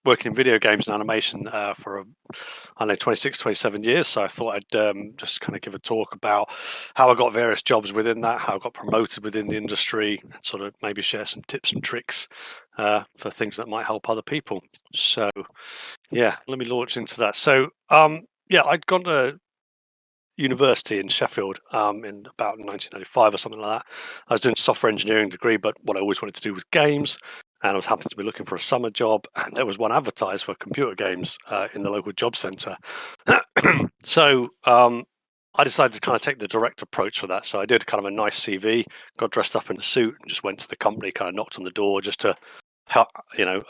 working in video games and animation for, I don't know, 26, 27 years. So I thought I'd just kind of give a talk about how I got various jobs within that, how I got promoted within the industry, and sort of maybe share some tips and tricks for things that might help other people. So yeah, let me launch into that. So yeah, I'd gone to university in Sheffield in about 1995 or something like that. I was doing software engineering degree, but what I always wanted to do was games, and I was happened to be looking for a summer job, and there was one advertised for computer games in the local job centre. So I decided to kind of take the direct approach for that. So I did kind of a nice CV, got dressed up in a suit, and just went to the company, kind of knocked on the door just to help, you know,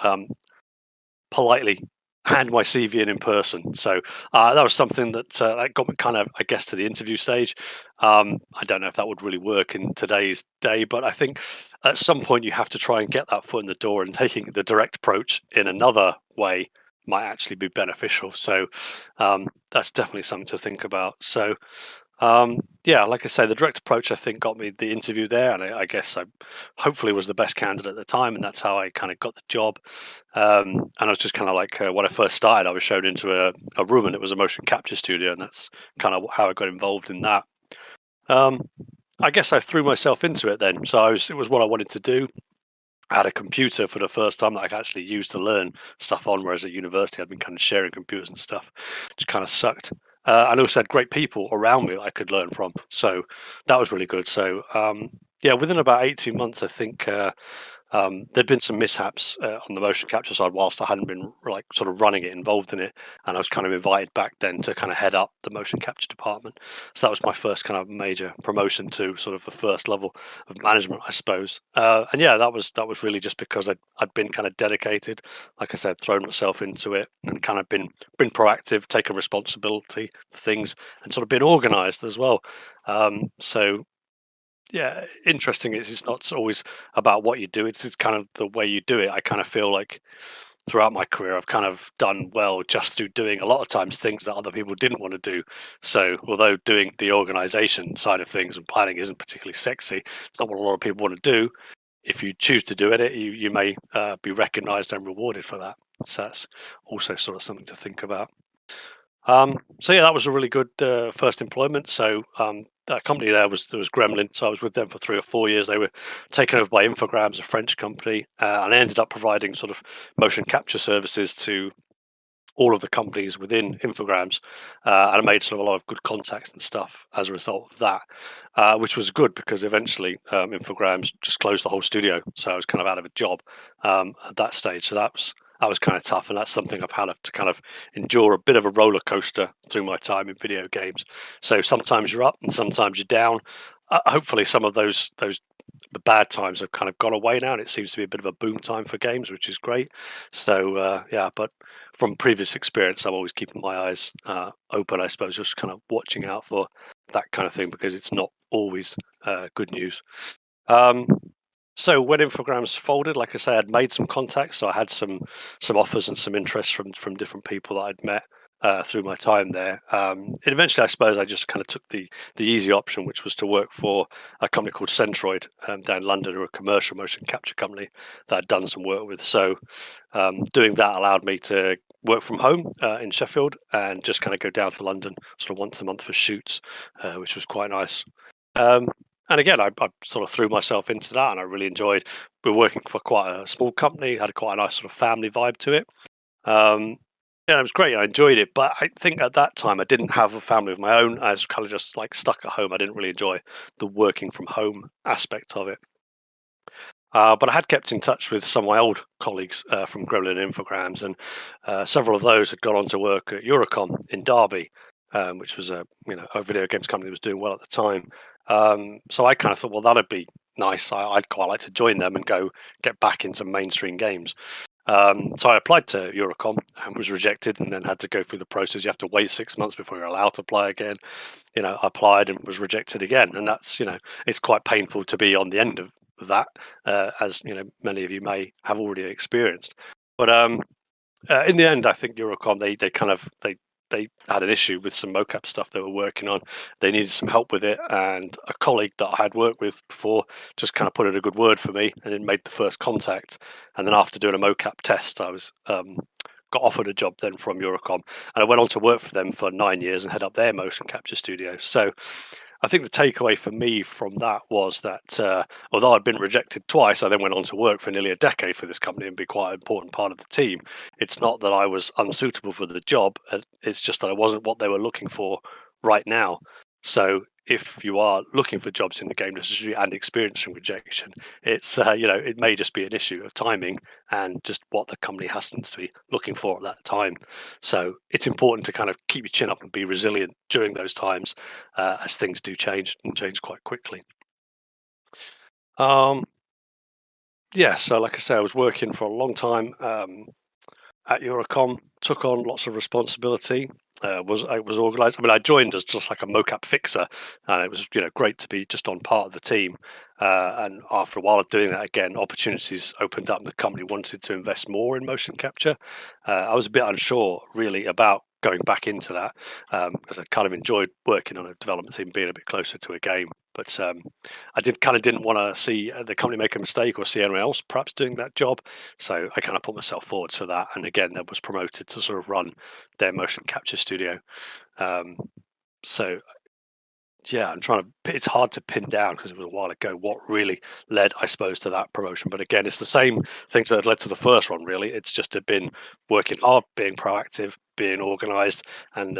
politely hand my CV in person. So that was something that got me kind of, I guess, to the interview stage. I don't know if that would really work in today's day, but I think at some point you have to try and get that foot in the door, and taking the direct approach in another way might actually be beneficial. So that's definitely something to think about. So yeah, like I say, the direct approach I think got me the interview there, and I guess I hopefully was the best candidate at the time, and that's how I kind of got the job. And I was just kind of like when I first started, I was shown into a room, and it was a motion capture studio, and that's kind of how I got involved in that. Um, I guess I threw myself into it then, so it was what I wanted to do. I had a computer for the first time that I could actually use to learn stuff on, whereas at university I'd been kind of sharing computers and stuff, which kind of sucked. And also had great people around me that I could learn from, so that was really good. So yeah, within about 18 months, I think there'd been some mishaps on the motion capture side whilst I hadn't been like sort of running it, involved in it, and I was kind of invited back then to kind of head up the motion capture department. So that was my first kind of major promotion to sort of the first level of management, I suppose. And yeah, that was really just because I'd been kind of dedicated, like I said, thrown myself into it, and kind of been proactive, taken responsibility for things, and sort of been organised as well. So yeah, interesting. It's not always about what you do. It's kind of the way you do it. I kind of feel like throughout my career, I've kind of done well just through doing a lot of times things that other people didn't want to do. So although doing the organization side of things and planning isn't particularly sexy, it's not what a lot of people want to do. If you choose to do it, you may be recognized and rewarded for that. So that's also sort of something to think about. So yeah, that was a really good first employment. So that company there was Gremlin. So I was with them for 3 or 4 years. They were taken over by Infogrames, a French company, and I ended up providing sort of motion capture services to all of the companies within Infogrames, and I made sort of a lot of good contacts and stuff as a result of that, which was good because eventually Infogrames just closed the whole studio, so I was kind of out of a job at that stage. So that was kind of tough, and that's something I've had to kind of endure a bit of a roller coaster through my time in video games. So sometimes you're up and sometimes you're down. Hopefully, some of those the bad times have kind of gone away now, and it seems to be a bit of a boom time for games, which is great. So yeah, but from previous experience, I'm always keeping my eyes open, I suppose, just kind of watching out for that kind of thing because it's not always good news. Um, so when Infogrames folded, like I say, I'd made some contacts, so I had some offers and some interest from different people that I'd met through my time there. And eventually, I suppose I just kind of took the easy option, which was to work for a company called Centroid down in London, or a commercial motion capture company that I'd done some work with. So doing that allowed me to work from home in Sheffield and just kind of go down to London sort of once a month for shoots, which was quite nice. Um, and again, I sort of threw myself into that, and I really enjoyed. We were working for quite a small company, had quite a nice sort of family vibe to it. Um, yeah, it was great. I enjoyed it, but I think at that time I didn't have a family of my own. I was kind of just like stuck at home. I didn't really enjoy the working from home aspect of it. But I had kept in touch with some of my old colleagues from Gremlin Infogrames, and several of those had gone on to work at Eurocom in Derby, which was a video games company that was doing well at the time. So I kind of thought, well, that'd be nice. I'd quite like to join them and go get back into mainstream games. So I applied to Eurocom and was rejected, and then had to go through the process. You have to wait 6 months before you're allowed to apply again. I applied and was rejected again, and that's it's quite painful to be on the end of that, as many of you may have already experienced. But in the end, I think Eurocom they kind of they had an issue with some mocap stuff they were working on. They needed some help with it, and a colleague that I had worked with before just kind of put in a good word for me, and it made the first contact. And then after doing a mocap test, I was got offered a job then from Eurocom, and I went on to work for them for 9 years and head up their motion capture studio. So I think the takeaway for me from that was that although I'd been rejected twice, I then went on to work for nearly a decade for this company and be quite an important part of the team. It's not that I was unsuitable for the job, it's just that I wasn't what they were looking for right now. So if you are looking for jobs in the game industry and experiencing rejection, it's it may just be an issue of timing and just what the company happens to be looking for at that time. So it's important to kind of keep your chin up and be resilient during those times, as things do change and change quite quickly. Um, yeah, so like I say, I was working for a long time. At Eurocom, took on lots of responsibility. I was organised. I mean, I joined as just like a mocap fixer, and it was great to be just on part of the team. And after a while of doing that, again, opportunities opened up. And the company wanted to invest more in motion capture. I was a bit unsure really about going back into that because I kind of enjoyed working on a development team, being a bit closer to a game. But I didn't want to see the company make a mistake or see anyone else perhaps doing that job. So I kind of put myself forward for that, and again, I was promoted to sort of run their motion capture studio. Um, so yeah, I'm trying to. It's hard to pin down because it was a while ago what really led, I suppose, to that promotion. But again, it's the same things that had led to the first one. Really, it's just had been working hard, being proactive, being organised, and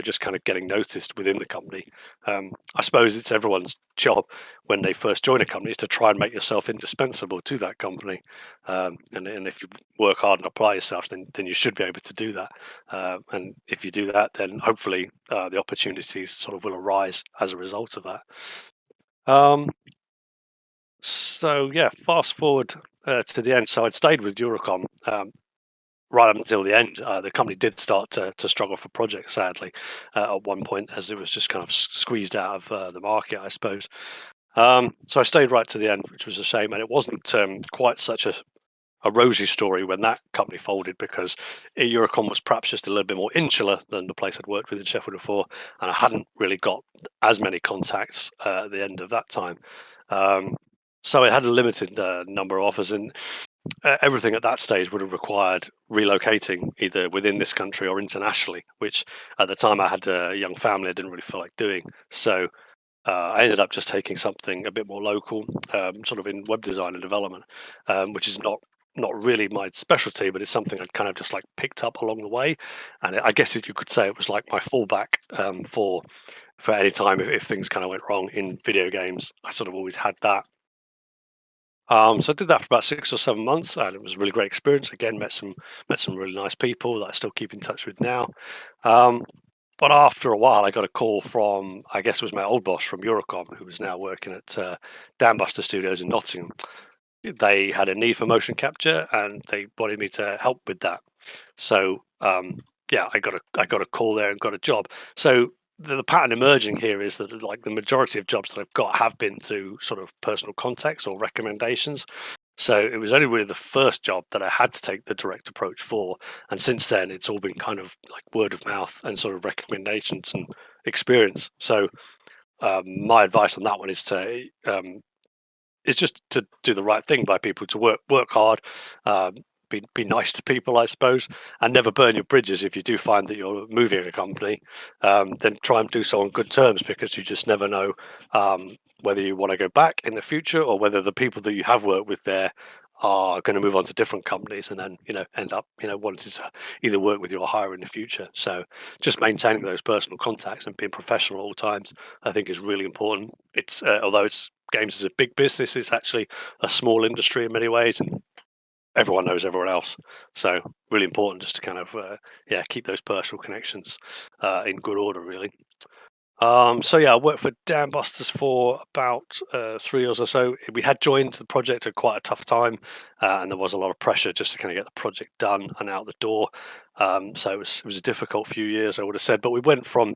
just kind of getting noticed within the company. I suppose it's everyone's job when they first join a company is to try and make yourself indispensable to that company. And if you work hard and apply yourself, then you should be able to do that. And if you do that, then hopefully the opportunities sort of will arise as a result of that. Um, so yeah, fast forward to the end. So I'd stayed with Eurocom right up until the end. The company did start to struggle for projects, sadly, at one point, as it was just kind of squeezed out of the market, I suppose. So I stayed right to the end, which was a shame, and it wasn't quite such a rosy story when that company folded because Eurocom was perhaps just a little bit more insular than the place I'd worked with in Sheffield before, and I hadn't really got as many contacts at the end of that time. Um, so it had a limited number of offers, and everything at that stage would have required relocating either within this country or internationally, which at the time I had a young family, I didn't really feel like doing. So I ended up just taking something a bit more local, sort of in web design and development, which is not really my specialty, but it's something I'd kind of just like picked up along the way. And I guess you could say it was like my fallback for any time if things kind of went wrong in video games. I sort of always had that. So I did that for about 6 or 7 months, and it was a really great experience. Again, met some really nice people that I still keep in touch with now. Um, but after a while, I got a call from, I guess it was my old boss from Eurocom, who was now working at Dambuster Studios in Nottingham. They had a need for motion capture, and they wanted me to help with that. So yeah, I got a call there and got a job. So the pattern emerging here is that like the majority of jobs that I've got have been through sort of personal contacts or recommendations. So it was only really the first job that I had to take the direct approach for, and since then it's all been kind of like word of mouth and sort of recommendations and experience. So my advice on that one is just to do the right thing by people, to work hard, be nice to people, I suppose, and never burn your bridges. If you do find that you're moving a company, then try and do so on good terms, because you just never know whether you want to go back in the future or whether the people that you have worked with there are going to move on to different companies and then end up wanting to either work with you or hire in the future. So just maintaining those personal contacts and being professional at all times, I think, is really important. It's although it's games is a big business, it's actually a small industry in many ways, and everyone knows everyone else. So really important just to kind of keep those personal connections in good order, really. So yeah, I worked for Dan Busters for about 3 years or so. We had joined the project at quite a tough time, and there was a lot of pressure just to kind of get the project done and out the door. So it was a difficult few years, I would have said. But we went from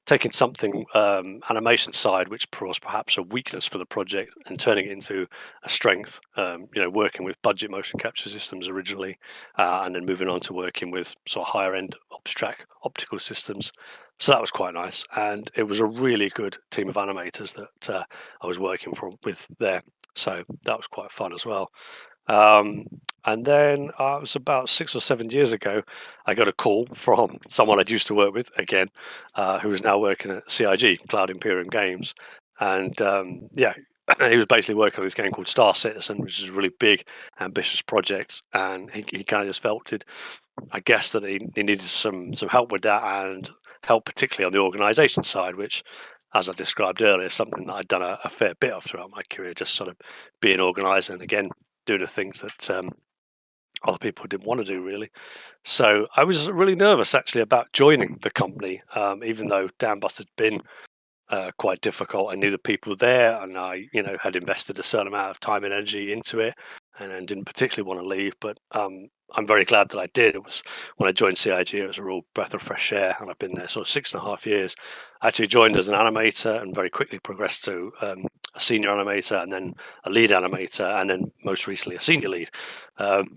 taking something animation side, which was perhaps a weakness for the project, and turning it into a strength. Working with budget motion capture systems originally, and then moving on to working with sort of higher end abstract optical systems. So that was quite nice, and it was a really good team of animators that I was working with there. So that was quite fun as well. Um, and then it was about 6 or 7 years ago, I got a call from someone I'd used to work with again, who was now working at CIG, Cloud Imperium Games. And yeah, he was basically working on this game called Star Citizen, which is a really big, ambitious project. And he kind of just felt it, I guess, that he needed some help with that and help, particularly on the organisation side, which, as I described earlier, is something that I'd done a fair bit of throughout my career, just sort of being organised and again doing the things that other people didn't want to do really. So I was really nervous actually about joining the company, even though Dan Bust had been quite difficult. I knew the people there, and I, had invested a certain amount of time and energy into it, and didn't particularly want to leave. But I'm very glad that I did. It was when I joined CIG, it was a real breath of fresh air, and I've been there sort of 6.5 years. I actually joined as an animator and very quickly progressed to a senior animator, and then a lead animator, and then most recently a senior lead,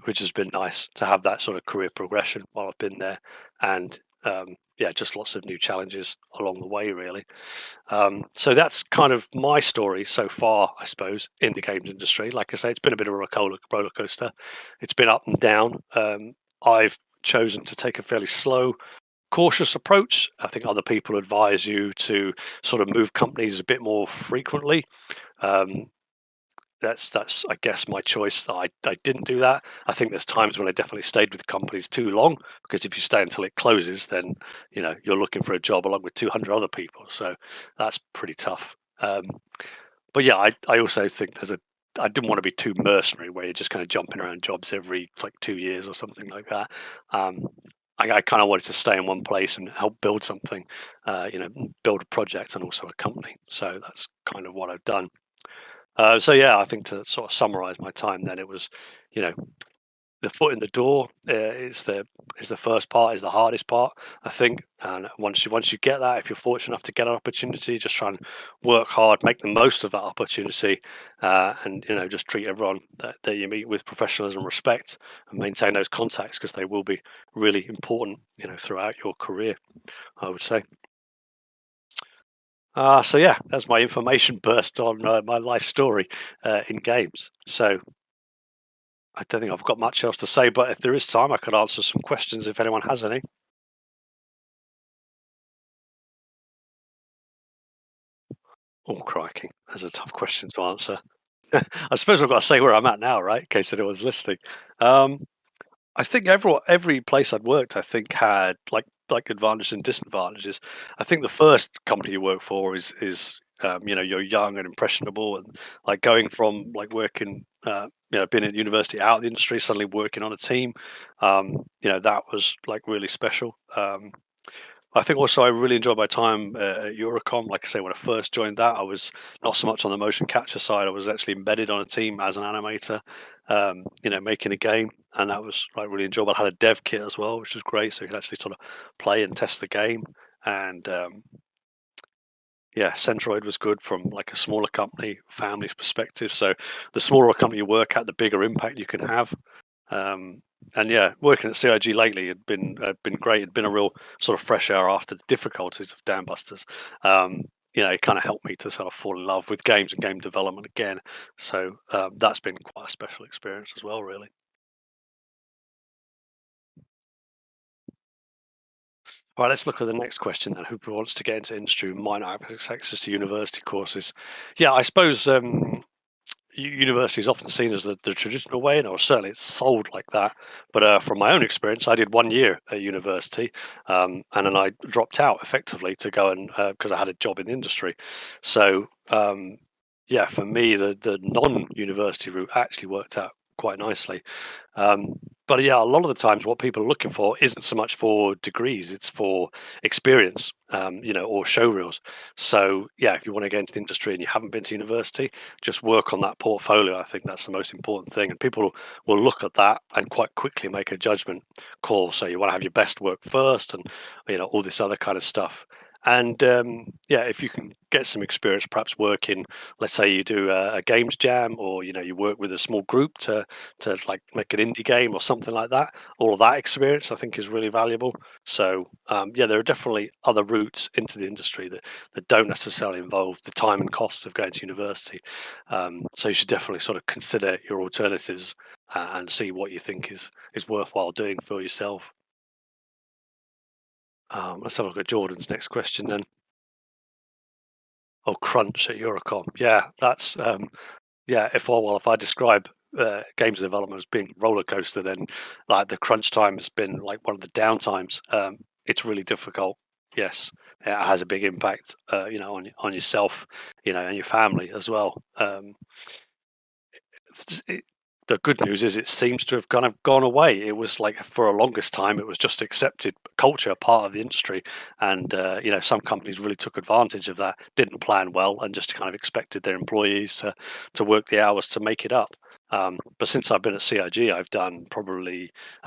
which has been nice to have that sort of career progression while I've been there, and yeah, just lots of new challenges along the way, really. So that's kind of my story so far, I suppose, in the games industry. Like I say, it's been a bit of a roller coaster. It's been up and down. I've chosen to take a fairly slow, cautious approach. I think other people advise you to sort of move companies a bit more frequently. Um, that's I guess my choice that I didn't do that. I think there's times when I definitely stayed with companies too long, because if you stay until it closes, then you're looking for a job along with 200 other people. So that's pretty tough. But yeah, I also think I didn't want to be too mercenary where you're just kind of jumping around jobs every like 2 years or something like that. Um, I kind of wanted to stay in one place and help build something, build a project and also a company. So that's kind of what I've done. So yeah, I think to sort of summarize my time, then it was, you know, the foot in the door is the first part, is the hardest part, I think. And once you get that, if you're fortunate enough to get an opportunity, just try and work hard, make the most of that opportunity, and just treat everyone that you meet with professionalism, respect, and maintain those contacts, because they will be really important, throughout your career, I would say. So yeah, that's my information burst on my life story in games. So I don't think I've got much else to say, but if there is time, I could answer some questions if anyone has any. Oh, crikey, that's a tough question to answer. I suppose I've got to say where I'm at now, right? In case anyone's listening. Um, I think every place I'd worked, I think had like advantages and disadvantages. I think the first company you work for is you're young and impressionable, and like going from like working being at university out of the industry, suddenly working on a team, that was like really special. I think also I really enjoyed my time at Eurocom. Like I say, when I first joined that, I was not so much on the motion capture side. I was actually embedded on a team as an animator, making a game, and that was like really enjoyable. I had a dev kit as well, which was great, so you could actually sort of play and test the game. And yeah, Centroid was good from like a smaller company, family's perspective. So the smaller a company you work at, the bigger impact you can have. Um, and yeah, working at CIG lately had been great. It'd been a real sort of fresh air after the difficulties of Dam Busters. It kind of helped me to sort of fall in love with games and game development again. So that's been quite a special experience as well, really. All right, let's look at the next question then. Who wants to get into industry who might not have access to university courses? Yeah, I suppose university is often seen as the traditional way, or certainly it's sold like that. But from my own experience, I did 1 year at university, and then I dropped out effectively to go and because I had a job in the industry. So yeah, for me, the non-university route actually worked out quite nicely. Um, but yeah, a lot of the times, what people are looking for isn't so much for degrees; it's for experience, or show reels. So yeah, if you want to get into the industry and you haven't been to university, just work on that portfolio. I think that's the most important thing, and people will look at that and quite quickly make a judgment call. So you want to have your best work first, and all this other kind of stuff. And yeah, if you can get some experience, perhaps working, let's say you do a games jam, or you work with a small group to like make an indie game or something like that. All of that experience, I think, is really valuable. So yeah, there are definitely other routes into the industry that don't necessarily involve the time and cost of going to university. So you should definitely sort of consider your alternatives and see what you think is worthwhile doing for yourself. Let's have a look at Jordan's next question then. Oh, crunch at Eurocom. Yeah, that's yeah. If I describe games development as being roller coaster, then like the crunch time has been like one of the downtimes. It's really difficult. Yes, it has a big impact, on yourself, and your family as well. It, the good news is it seems to have kind of gone away. It was like for a longest time, it was just accepted culture, part of the industry, and some companies really took advantage of that, didn't plan well, and just kind of expected their employees to work the hours to make it up. But since I've been at CIG, I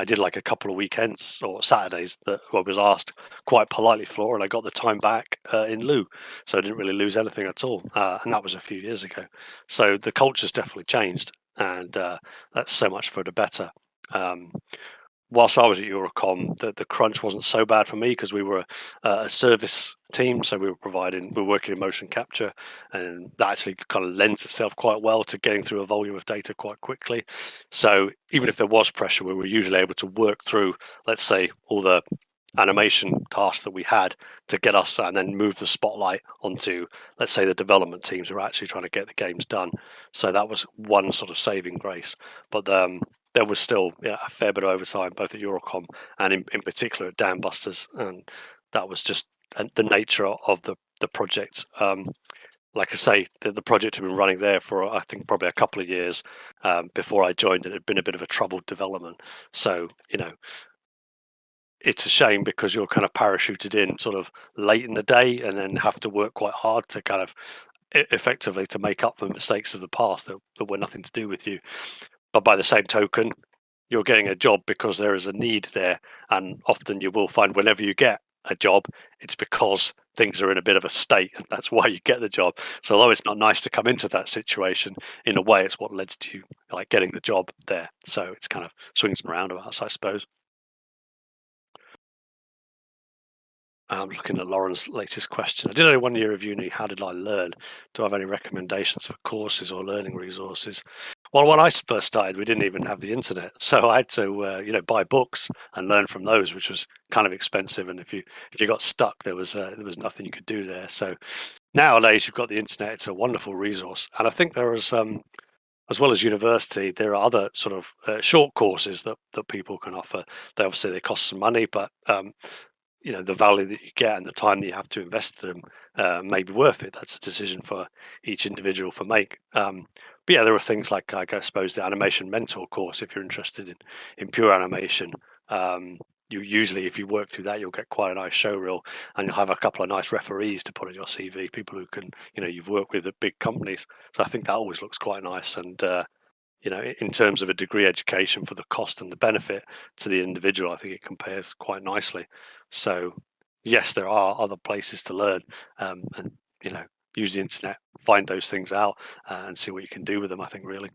did like a couple of weekends or Saturdays that I was asked quite politely for, and I got the time back in lieu, so I didn't really lose anything at all, and that was a few years ago. So the culture's definitely changed, and that's so much for the better. Um, Whilst I was at Eurocom, the crunch wasn't so bad for me because we were a service team, so we were working in motion capture, and that actually kind of lends itself quite well to getting through a volume of data quite quickly. So even if there was pressure, we were usually able to work through, let's say, all the animation tasks that we had to get us and then move the spotlight onto, let's say, the development teams who are actually trying to get the games done. So that was one sort of saving grace. But there was still, yeah, a fair bit of overtime, both at Eurocom and in particular at Dan Busters, and that was just the nature of the project. Like I say, the project had been running there for I think probably a couple of years before I joined. It had been a bit of a troubled development, so it's a shame because you're kind of parachuted in sort of late in the day and then have to work quite hard to kind of effectively to make up for the mistakes of the past that were nothing to do with you. But by the same token, you're getting a job because there is a need there. And often you will find whenever you get a job, it's because things are in a bit of a state, and that's why you get the job. So although it's not nice to come into that situation, in a way it's what led to you like getting the job there. So it's kind of swings and roundabouts, I suppose. Looking at Lauren's latest question. I did only 1 year of uni. How did I learn? Do I have any recommendations for courses or learning resources? Well, when I first started, we didn't even have the internet, so I had to, buy books and learn from those, which was kind of expensive. And if you got stuck, there was nothing you could do there. So nowadays, you've got the internet; it's a wonderful resource, and I think there is, as well as university, there are other sort of short courses that people can offer. They cost some money, but the value that you get and the time that you have to invest in them may be worth it. That's a decision for each individual to make. But yeah, there are things like I suppose the animation mentor course if you're interested in pure animation. You usually, if you work through that, you'll get quite a nice show reel, and you'll have a couple of nice referees to put on your CV. People who can, you've worked with at big companies. So I think that always looks quite nice. And in terms of a degree education for the cost and the benefit to the individual, I think it compares quite nicely. So, yes, there are other places to learn, and use the internet, find those things out, and see what you can do with them. I think really,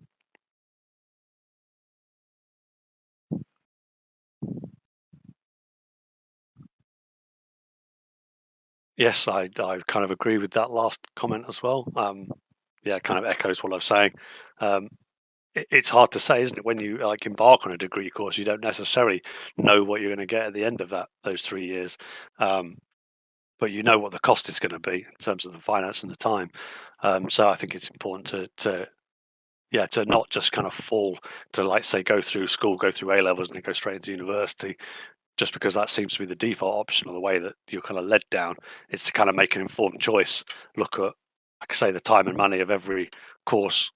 yes, I kind of agree with that last comment as well. Yeah, it kind of echoes what I was saying. Um, it's hard to say, isn't it? When you like embark on a degree course, you don't necessarily know what you're going to get at the end of those 3 years. Um, but you know what the cost is going to be in terms of the finance and the time. So I think it's important to not just kind of fall to like say go through school, go through A levels, and then go straight into university, just because that seems to be the default option or the way that you're kind of led down. It's to kind of make an informed choice, look at, like I say, the time and money of every course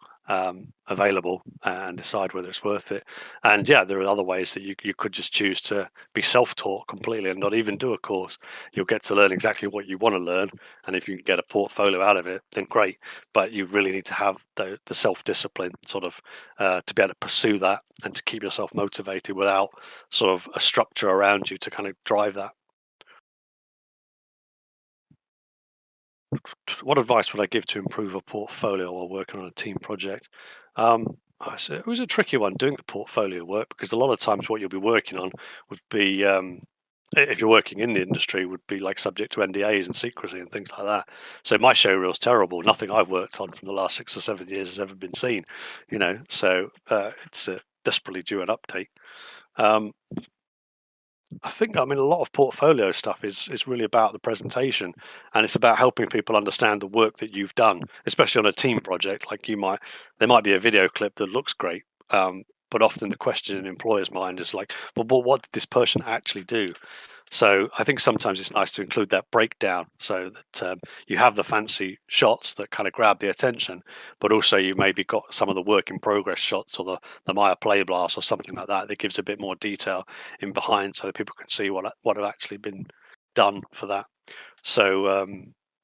available and decide whether it's worth it. And yeah, there are other ways that you could just choose to be self-taught completely and not even do a course. You'll get to learn exactly what you want to learn. And if you can get a portfolio out of it, then great. But you really need to have the self-discipline sort of to be able to pursue that and to keep yourself motivated without sort of a structure around you to kind of drive that. What advice would I give to improve a portfolio while working on a team project? It was a tricky one doing the portfolio work because a lot of times what you'll be working on would be, if you're working in the industry, would be like subject to NDAs and secrecy and things like that. So my show reel's terrible. Nothing I've worked on from the last 6 or 7 years has ever been seen. So it's desperately due an update. Um, I think, I mean, a lot of portfolio stuff is really about the presentation, and it's about helping people understand the work that you've done, especially on a team project. Like there might be a video clip that looks great, but often the question in an employer's mind is like, well, what did this person actually do? So I think sometimes it's nice to include that breakdown so that you have the fancy shots that kind of grab the attention, but also you maybe got some of the work in progress shots or the Maya Play Blast or something like that that gives a bit more detail in behind so that people can see what have actually been done for that. So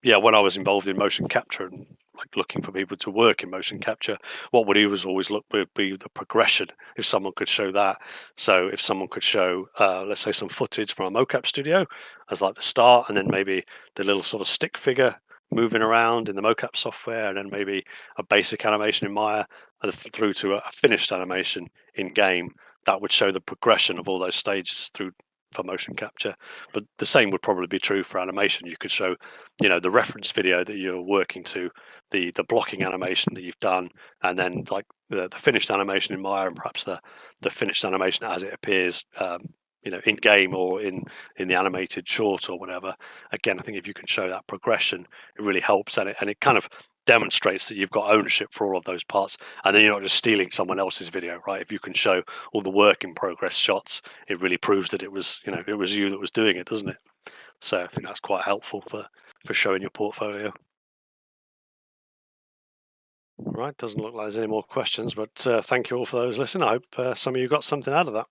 yeah, when I was involved in motion capture and like looking for people to work in motion capture, what would always look would be the progression. If someone could show that, so if someone could show, let's say, some footage from a mocap studio as like the start, and then maybe the little sort of stick figure moving around in the mocap software, and then maybe a basic animation in Maya, and through to a finished animation in game, that would show the progression of all those stages through for motion capture. But the same would probably be true for animation. You could show, the reference video that you're working to, the blocking animation that you've done, and then like the finished animation in Maya, and perhaps the finished animation as it appears, in game or in the animated short or whatever. Again, I think if you can show that progression, it really helps, and it kind of demonstrates that you've got ownership for all of those parts, and then you're not just stealing someone else's video, right? If you can show all the work in progress shots, it really proves that it was you that was doing it, doesn't it? So I think that's quite helpful for showing your portfolio. Right, doesn't look like there's any more questions, but thank you all for those listening. I hope some of you got something out of that.